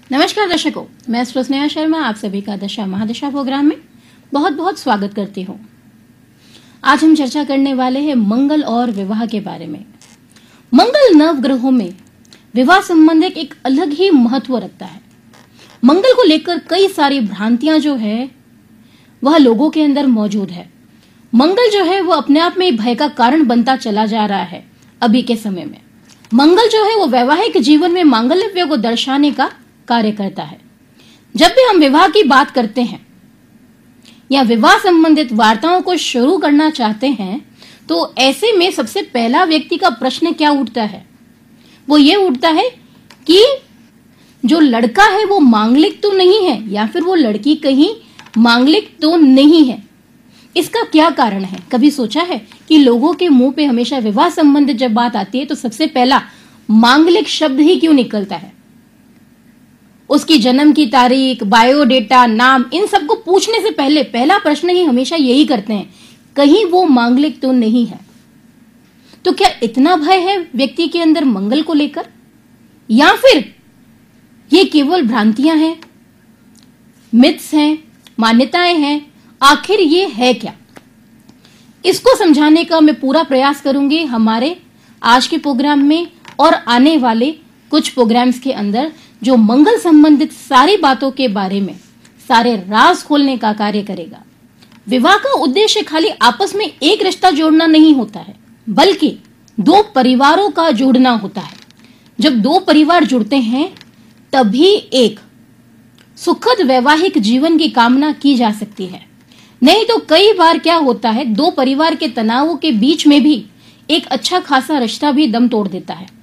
नमस्कार दर्शकों, मैं स्नेहा शर्मा आप सभी का दशा महादशा प्रोग्राम में बहुत बहुत स्वागत करती हूँ। आज हम चर्चा करने वाले हैं मंगल और विवाह के बारे में। मंगल नवग्रहों में विवाह संबंध एक अलग ही महत्व रखता है। मंगल को लेकर कई सारी भ्रांतियां जो है वह लोगों के अंदर मौजूद है। मंगल जो है वो अपने आप में भय का कारण बनता चला जा रहा है। अभी के समय में मंगल जो है वो वैवाहिक जीवन में मांगल्य को दर्शाने का कार्य करता है। जब भी हम विवाह की बात करते हैं या विवाह संबंधित वार्ताओं को शुरू करना चाहते हैं तो ऐसे में सबसे पहला व्यक्ति का प्रश्न क्या उठता है? वो ये उठता है कि जो लड़का है वो मांगलिक तो नहीं है या फिर वो लड़की कहीं मांगलिक तो नहीं है। इसका क्या कारण है? कभी सोचा है कि लोगों के मुंह पे हमेशा विवाह संबंधित जब बात आती है तो सबसे पहला मांगलिक शब्द ही क्यों निकलता है? उसकी जन्म की तारीख, बायोडेटा, नाम, इन सबको पूछने से पहले पहला प्रश्न ही हमेशा यही करते हैं, कहीं वो मांगलिक तो नहीं है। तो क्या इतना भय है व्यक्ति के अंदर मंगल को लेकर, या फिर ये केवल भ्रांतियां हैं, मिथ्स हैं, मान्यताएं हैं? आखिर ये है क्या? इसको समझाने का मैं पूरा प्रयास करूंगी हमारे आज के प्रोग्राम में और आने वाले कुछ प्रोग्राम्स के अंदर, जो मंगल संबंधित सारी बातों के बारे में सारे राज खोलने का कार्य करेगा। विवाह का उद्देश्य खाली आपस में एक रिश्ता जोड़ना नहीं होता है, बल्कि दो परिवारों का जोड़ना होता है। जब दो परिवार जुड़ते हैं तभी एक सुखद वैवाहिक जीवन की कामना की जा सकती है। नहीं तो कई बार क्या होता है, दो परिवार के तनावों के बीच में भी एक अच्छा खासा रिश्ता भी दम तोड़ देता है।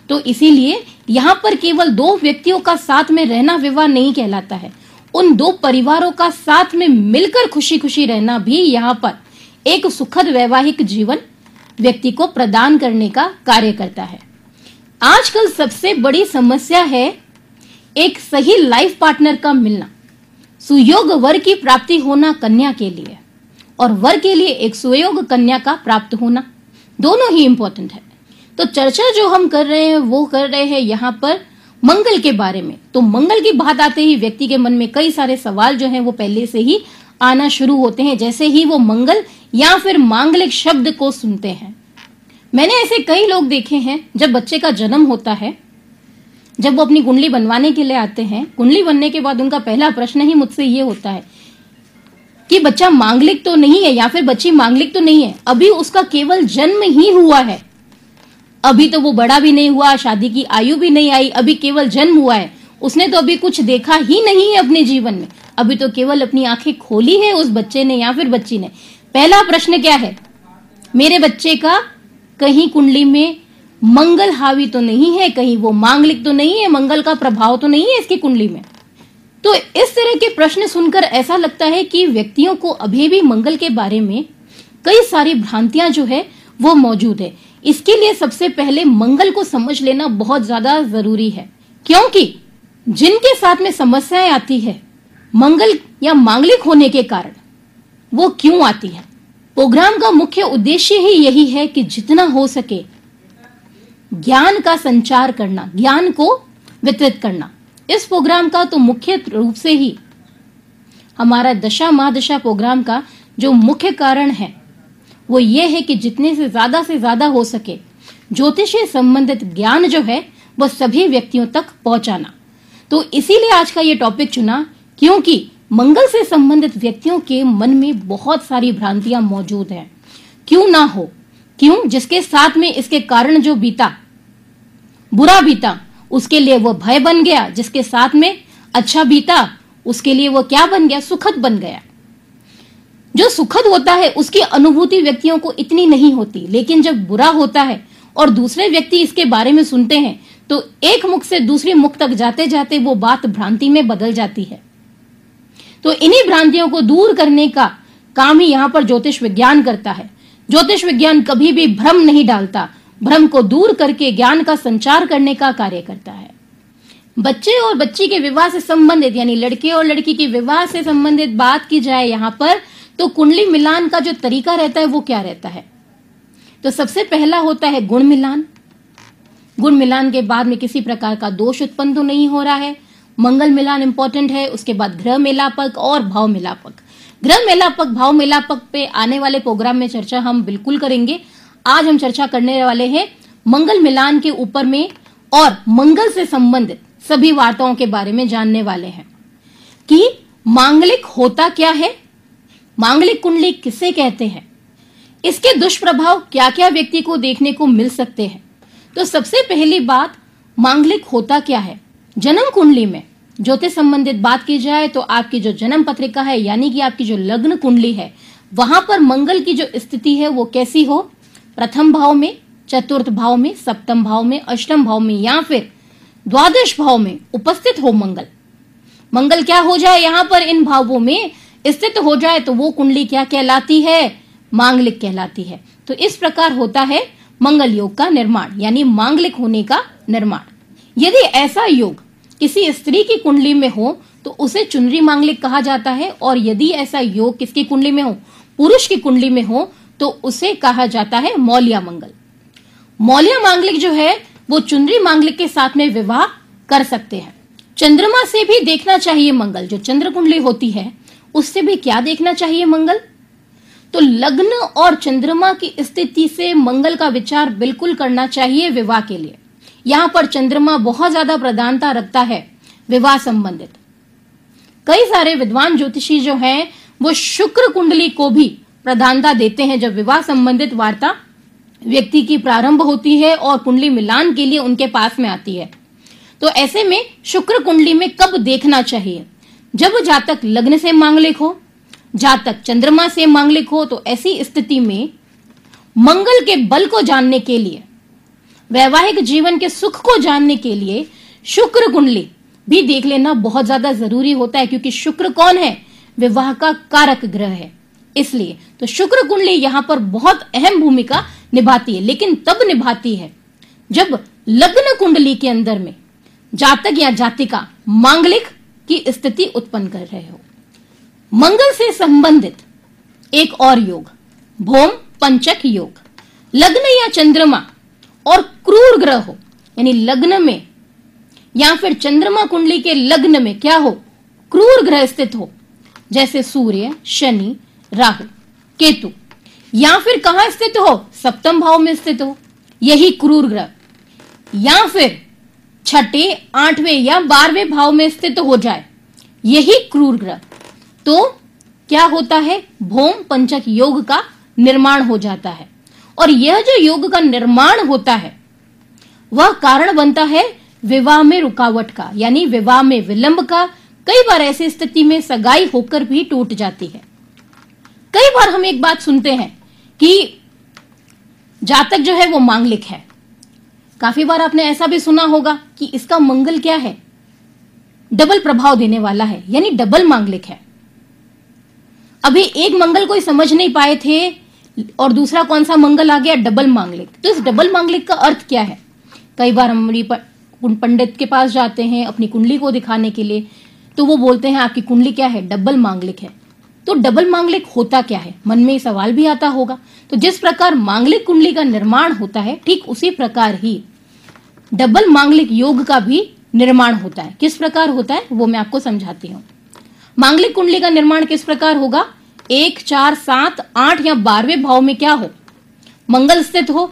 तो इसीलिए यहाँ पर केवल दो व्यक्तियों का साथ में रहना विवाह नहीं कहलाता है, उन दो परिवारों का साथ में मिलकर खुशी खुशी रहना भी यहाँ पर एक सुखद वैवाहिक जीवन व्यक्ति को प्रदान करने का कार्य करता है। आजकल सबसे बड़ी समस्या है एक सही लाइफ पार्टनर का मिलना, सुयोग वर की प्राप्ति होना कन्या के लिए, और वर के लिए एक सुयोग कन्या का प्राप्त होना, दोनों ही इंपॉर्टेंट है। तो चर्चा जो हम कर रहे हैं वो कर रहे हैं यहाँ पर मंगल के बारे में। तो मंगल की बात आते ही व्यक्ति के मन में कई सारे सवाल जो हैं वो पहले से ही आना शुरू होते हैं, जैसे ही वो मंगल या फिर मांगलिक शब्द को सुनते हैं। मैंने ऐसे कई लोग देखे हैं, जब बच्चे का जन्म होता है, जब वो अपनी कुंडली बनवाने के लिए आते हैं, कुंडली बनने के बाद उनका पहला प्रश्न ही मुझसे ये होता है कि बच्चा मांगलिक तो नहीं है या फिर बच्ची मांगलिक तो नहीं है। अभी उसका केवल जन्म ही हुआ है, अभी तो वो बड़ा भी नहीं हुआ, शादी की आयु भी नहीं आई, अभी केवल जन्म हुआ है। उसने तो अभी कुछ देखा ही नहीं है अपने जीवन में, अभी तो केवल अपनी आंखें खोली है उस बच्चे ने या फिर बच्ची ने। पहला प्रश्न क्या है? मेरे बच्चे का कहीं कुंडली में मंगल हावी तो नहीं है, कहीं वो मांगलिक तो नहीं है, मंगल का प्रभाव तो नहीं है इसकी कुंडली में। तो इस तरह के प्रश्न सुनकर ऐसा लगता है कि व्यक्तियों को अभी भी मंगल के बारे में कई सारी भ्रांतियां जो है वो मौजूद है। इसके लिए सबसे पहले मंगल को समझ लेना बहुत ज्यादा जरूरी है, क्योंकि जिनके साथ में समस्याएं आती है मंगल या मांगलिक होने के कारण, वो क्यों आती है। प्रोग्राम का मुख्य उद्देश्य ही यही है कि जितना हो सके ज्ञान का संचार करना, ज्ञान को वितरित करना। इस प्रोग्राम का तो मुख्य रूप से ही हमारा दशा महादशा प्रोग्राम का जो मुख्य कारण है वो ये है कि जितने से ज्यादा हो सके ज्योतिषीय संबंधित ज्ञान जो है वह सभी व्यक्तियों तक पहुंचाना। तो इसीलिए आज का ये टॉपिक चुना, क्योंकि मंगल से संबंधित व्यक्तियों के मन में बहुत सारी भ्रांतियां मौजूद हैं। क्यों ना हो, क्यों? जिसके साथ में इसके कारण जो बीता, बुरा बीता, उसके लिए वो भय बन गया। जिसके साथ में अच्छा बीता, उसके लिए वो क्या बन गया? सुखद बन गया। जो सुखद होता है उसकी अनुभूति व्यक्तियों को इतनी नहीं होती, लेकिन जब बुरा होता है और दूसरे व्यक्ति इसके बारे में सुनते हैं तो एक मुख से दूसरे मुख तक जाते जाते वो बात भ्रांति में बदल जाती है। तो इन्हीं भ्रांतियों को दूर करने का काम ही यहाँ पर ज्योतिष विज्ञान करता है। ज्योतिष विज्ञान कभी भी भ्रम नहीं डालता, भ्रम को दूर करके ज्ञान का संचार करने का कार्य करता है। बच्चे और बच्ची के विवाह से संबंधित, यानी लड़के और लड़की के विवाह से संबंधित बात की जाए यहाँ पर, तो कुंडली मिलान का जो तरीका रहता है वो क्या रहता है? तो सबसे पहला होता है गुण मिलान। गुण मिलान के बाद में किसी प्रकार का दोष उत्पन्न तो नहीं हो रहा है, मंगल मिलान इंपॉर्टेंट है, उसके बाद ग्रह मेलापक और भाव मेलापक। ग्रह मेलापक, भाव मेलापक पे आने वाले प्रोग्राम में चर्चा हम बिल्कुल करेंगे। आज हम चर्चा करने वाले हैं मंगल मिलान के ऊपर में और मंगल से संबंधित सभी वार्ताओं के बारे में जानने वाले हैं कि मांगलिक होता क्या है, मांगलिक कुंडली किसे कहते हैं, इसके दुष्प्रभाव क्या क्या व्यक्ति को देखने को मिल सकते हैं। तो सबसे पहली बात, मांगलिक होता क्या है। जन्म कुंडली में ज्योतिष संबंधित बात की जाए तो आपकी जो जन्म पत्रिका है यानी कि आपकी जो लग्न कुंडली है वहां पर मंगल की जो स्थिति है वो कैसी हो, प्रथम भाव में, चतुर्थ भाव में, सप्तम भाव में, अष्टम भाव में या फिर द्वादश भाव में उपस्थित हो मंगल। मंगल क्या हो जाए यहां पर इन भावों में स्थित हो जाए तो वो कुंडली क्या कहलाती है, मांगलिक कहलाती है। तो इस प्रकार होता है मंगल योग का निर्माण यानी मांगलिक होने का निर्माण। यदि ऐसा योग किसी स्त्री की कुंडली में हो तो उसे चुनरी मांगलिक कहा जाता है, और यदि ऐसा योग किसकी कुंडली में हो, पुरुष की कुंडली में हो, तो उसे कहा जाता है मौलिया मंगल। मौलिया मांगलिक जो है वो चुनरी मांगलिक के साथ में विवाह कर सकते हैं। चंद्रमा से भी देखना चाहिए मंगल, जो चंद्र कुंडली होती है उससे भी क्या देखना चाहिए मंगल, तो लग्न और चंद्रमा की स्थिति से मंगल का विचार बिल्कुल करना चाहिए विवाह के लिए। यहां पर चंद्रमा बहुत ज्यादा प्रधानता रखता है विवाह संबंधित। कई सारे विद्वान ज्योतिषी जो हैं वो शुक्र कुंडली को भी प्रधानता देते हैं जब विवाह संबंधित वार्ता व्यक्ति की प्रारंभ होती है और कुंडली मिलान के लिए उनके पास में आती है। तो ऐसे में शुक्र कुंडली में कब देखना चाहिए, जब जातक लग्न से मांगलिक हो, जातक चंद्रमा से मांगलिक हो। तो ऐसी स्थिति में मंगल के बल को जानने के लिए, वैवाहिक जीवन के सुख को जानने के लिए शुक्र कुंडली भी देख लेना बहुत ज्यादा जरूरी होता है, क्योंकि शुक्र कौन है, विवाह का कारक ग्रह है। इसलिए तो शुक्र कुंडली यहां पर बहुत अहम भूमिका निभाती है, लेकिन तब निभाती है जब लग्न कुंडली के अंदर में जातक या जातिका मांगलिक की स्थिति उत्पन्न कर रहे हो। मंगल से संबंधित एक और योग, भौम पंचक योग। लग्न या चंद्रमा और क्रूर ग्रह हो, यानी लग्न में या फिर चंद्रमा कुंडली के लग्न में क्या हो, क्रूर ग्रह स्थित हो, जैसे सूर्य, शनि, राहु, केतु, या फिर कहां स्थित हो, सप्तम भाव में स्थित हो, यही क्रूर ग्रह, या फिर छठे, आठवें या 12वें भाव में स्थित हो जाए, यही क्रूर ग्रह, तो क्या होता है, भौम पंचक योग का निर्माण हो जाता है। और यह जो योग का निर्माण होता है वह कारण बनता है विवाह में रुकावट का, यानी विवाह में विलंब का। कई बार ऐसी स्थिति में सगाई होकर भी टूट जाती है। कई बार हम एक बात सुनते हैं कि जातक जो है वो मांगलिक है। काफी बार आपने ऐसा भी सुना होगा कि इसका मंगल क्या है, डबल प्रभाव देने वाला है, यानी डबल मांगलिक है। अभी एक मंगल कोई समझ नहीं पाए थे और दूसरा कौन सा मंगल आ गया, डबल मांगलिक। तो इस डबल मांगलिक का अर्थ क्या है। कई बार हमारी पंडित के पास जाते हैं अपनी कुंडली को दिखाने के लिए, तो वो बोलते हैं आपकी कुंडली क्या है, डबल मांगलिक है। तो डबल मांगलिक होता क्या है, मन में सवाल भी आता होगा। तो जिस प्रकार मांगलिक कुंडली का निर्माण होता है, ठीक उसी प्रकार ही डबल मांगलिक योग का भी निर्माण होता है। किस प्रकार होता है वो मैं आपको समझाती हूँ। मांगलिक कुंडली का निर्माण किस प्रकार होगा, 1, 4, 7, 8 या 12वें भाव में क्या हो, मंगल स्थित हो,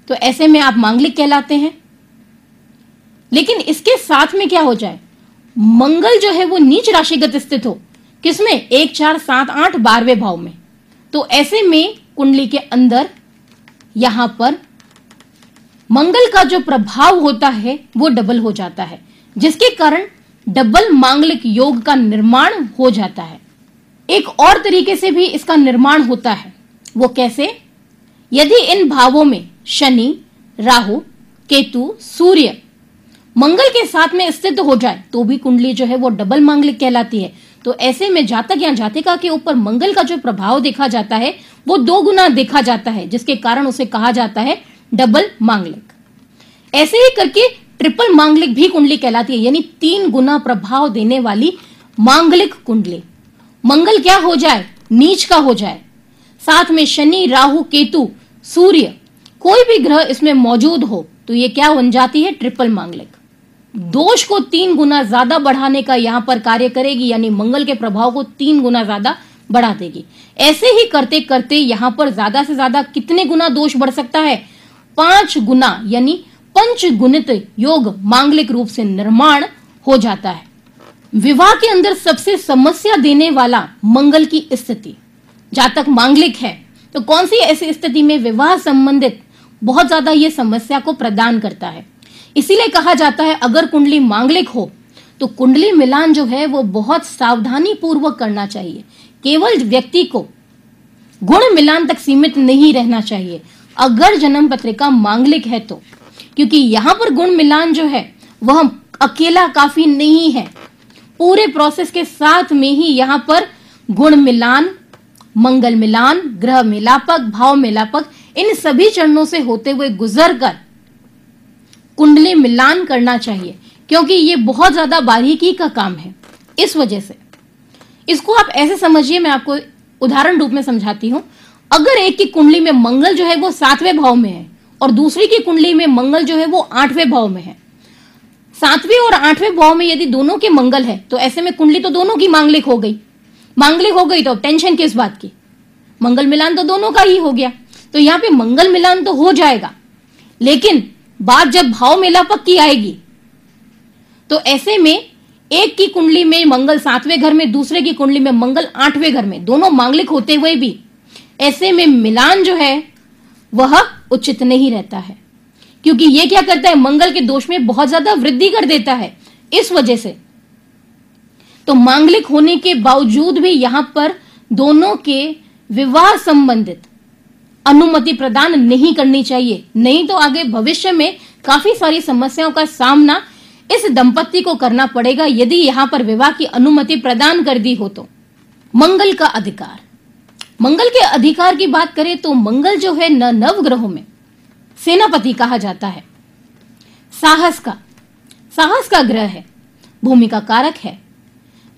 तो ऐसे में आप मांगलिक कहलाते हैं। लेकिन इसके साथ में क्या हो जाए, मंगल जो है वो नीच राशिगत स्थित हो, किसमें, 1, 4, 7, 8, 12वें भाव में, तो ऐसे में कुंडली के अंदर यहां पर मंगल का जो प्रभाव होता है वो डबल हो जाता है, जिसके कारण डबल मांगलिक योग का निर्माण हो जाता है। एक और तरीके से भी इसका निर्माण होता है, वो कैसे, यदि इन भावों में शनि, राहु, केतु, सूर्य मंगल के साथ में स्थित हो जाए तो भी कुंडली जो है वो डबल मांगलिक कहलाती है। तो ऐसे में जातक या जातिका के ऊपर मंगल का जो प्रभाव देखा जाता है वो 2 गुना देखा जाता है, जिसके कारण उसे कहा जाता है डबल मांगलिक। ऐसे ही करके ट्रिपल मांगलिक भी कुंडली कहलाती है, यानी 3 गुना प्रभाव देने वाली मांगलिक कुंडली। मंगल क्या हो जाए, नीच का हो जाए, साथ में शनि, राहु, केतु, सूर्य, कोई भी ग्रह इसमें मौजूद हो तो ये क्या बन जाती है, ट्रिपल मांगलिक। दोष को 3 गुना ज्यादा बढ़ाने का यहां पर कार्य करेगी, यानी मंगल के प्रभाव को 3 गुना ज्यादा बढ़ा देगी। ऐसे ही करते करते यहां पर ज्यादा से ज्यादा कितने गुना दोष बढ़ सकता है? 5 गुना, यानी पंचगुणित योग मांगलिक रूप से निर्माण हो जाता है। विवाह के अंदर सबसे समस्या देने वाला मंगल की स्थिति जहां तक मांगलिक है, तो कौन सी ऐसी स्थिति में विवाह संबंधित बहुत ज्यादा ये समस्या को प्रदान करता है? इसीलिए कहा जाता है अगर कुंडली मांगलिक हो तो कुंडली मिलान जो है वो बहुत सावधानी पूर्वक करना चाहिए। केवल व्यक्ति को गुण मिलान तक सीमित नहीं रहना चाहिए अगर जन्म पत्रिका मांगलिक है तो, क्योंकि यहां पर गुण मिलान जो है वह अकेला काफी नहीं है। पूरे प्रोसेस के साथ में ही यहां पर गुण मिलान, मंगल मिलान, ग्रह मिलापक, भाव मिलापक, इन सभी चरणों से होते हुए गुजरकर कुंडली मिलान करना चाहिए, क्योंकि ये बहुत ज्यादा बारीकी का काम है। इस वजह से इसको आप ऐसे समझिए, मैं आपको उदाहरण रूप में समझाती हूं। अगर एक की कुंडली में मंगल जो है वो 7वें भाव में है और दूसरी की कुंडली में मंगल जो है वो 8वें भाव में है, 7वें और 8वें भाव में यदि दोनों के मंगल है तो ऐसे में कुंडली तो दोनों की मांगलिक हो गई। मांगलिक हो गई तो टेंशन किस बात की? मंगल मिलान तो दोनों का ही हो गया। तो यहाँ पे मंगल मिलान तो हो जाएगा, लेकिन बात जब भाव मिलापक की आएगी तो ऐसे में एक की कुंडली में मंगल 7वें घर में, दूसरे की कुंडली में मंगल 8वें घर में, दोनों मांगलिक होते हुए भी ऐसे में मिलान जो है वह उचित नहीं रहता है, क्योंकि यह क्या करता है? मंगल के दोष में बहुत ज्यादा वृद्धि कर देता है। इस वजह से तो मांगलिक होने के बावजूद भी यहां पर दोनों के विवाह संबंधित अनुमति प्रदान नहीं करनी चाहिए, नहीं तो आगे भविष्य में काफी सारी समस्याओं का सामना इस दंपति को करना पड़ेगा यदि यहां पर विवाह की अनुमति प्रदान कर दी हो तो। मंगल का अधिकार, मंगल के अधिकार की बात करें तो मंगल जो है नव ग्रहों में सेनापति कहा जाता है, साहस का ग्रह है, भूमि का कारक है।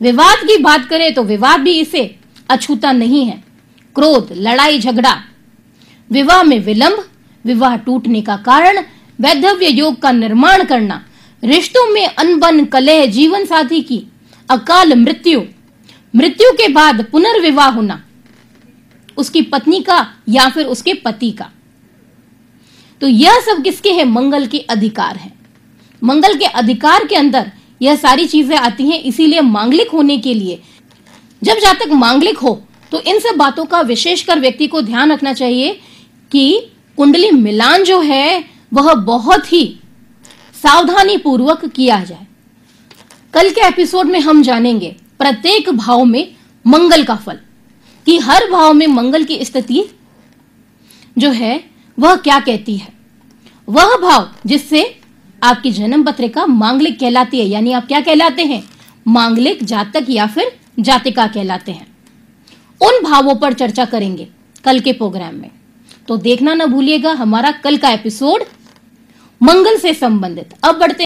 विवाद की बात करें तो विवाद भी इसे अछूता नहीं है। क्रोध, लड़ाई झगड़ा, विवाह में विलंब, विवाह टूटने का कारण, वैधव्य योग का निर्माण करना, रिश्तों में अनबन, कलह, जीवन साथी की अकाल मृत्यु, मृत्यु के बाद पुनर्विवाह होना उसकी पत्नी का या फिर उसके पति का, तो यह सब किसके है? मंगल के अधिकार है। मंगल के अधिकार के अंदर यह सारी चीजें आती हैं। इसीलिए मांगलिक होने के लिए जब तक मांगलिक हो तो इन सब बातों का विशेषकर व्यक्ति को ध्यान रखना चाहिए कि कुंडली मिलान जो है वह बहुत ही सावधानी पूर्वक किया जाए। कल के एपिसोड में हम जानेंगे प्रत्येक भाव में मंगल का फल, कि हर भाव में मंगल की स्थिति जो है वह क्या कहती है। वह भाव जिससे आपकी जन्म पत्रिका मांगलिक कहलाती है, यानी आप क्या कहलाते हैं? मांगलिक जातक या फिर जातिका कहलाते हैं। उन भावों पर चर्चा करेंगे कल के प्रोग्राम में, तो देखना ना भूलिएगा हमारा कल का एपिसोड मंगल से संबंधित। अब बढ़ते